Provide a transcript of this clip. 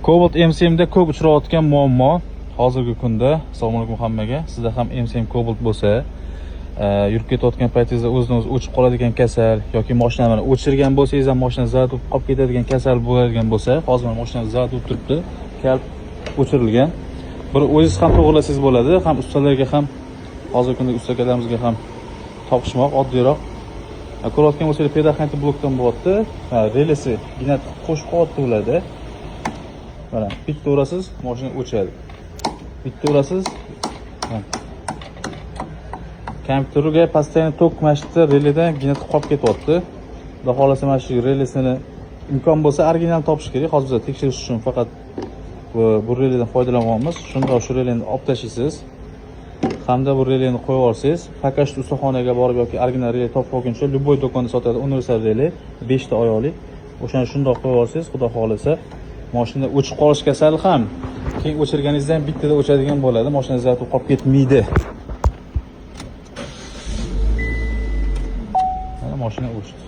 Cobalt MCM'da ko'p uchrayotgan muammo hozirgi kunda. Assalomu alaykum hammaga. Sizda ham MCM Cobalt bo'lsa, yurib ketayotgan paytingizda o'zini-o'zi o'chib qoladigan kasal yoki mashinani o'chirgan bo'lsangiz ham mashina zarat bo'lib qolib ketadigan kasal bo'ladigan bo'lsa, hozir mana mashina zarat bo'lib turibdi, kalb o'chirilgan. Bir o'zingiz ham to'g'rilasangiz bo'ladi, ham ustalarga ham hozirgi kunda ustalarımizga ham topishmoq oddiyroq. Ko'rayotgan bo'lsangiz pedal blokdan bo'lyapti. Relasi ignat qo'shib qo'yapti ularda. Mana bitta urasiz, mashina o'chadi. Bitta urasiz. Kompyuterga постоянно tok mashqda relidan ignat qolib ketyapti. Xudo xolasa mana shu relisini imkon bo'lsa original topish kerak. Hozir biz tekshirish uchun faqat bu relidan foydalanyapmiz. Shunda shu relini olib tashlaysiz. Hamda bu relini qo'yib olsangiz, faqat ustaxonaga borib yoki original reli topib olguncha любой do'konda sotadi universal reli 5 ta oyoqli. O'shani shundoq qo'yib olsangiz, xudo xolasa mashina o'chib qolish kasali ham keyin o'chirganingizda ham bittada o'chadigan bo'ladi. Mashina zarat qolib ketmaydi. Mana mashina o'chdi.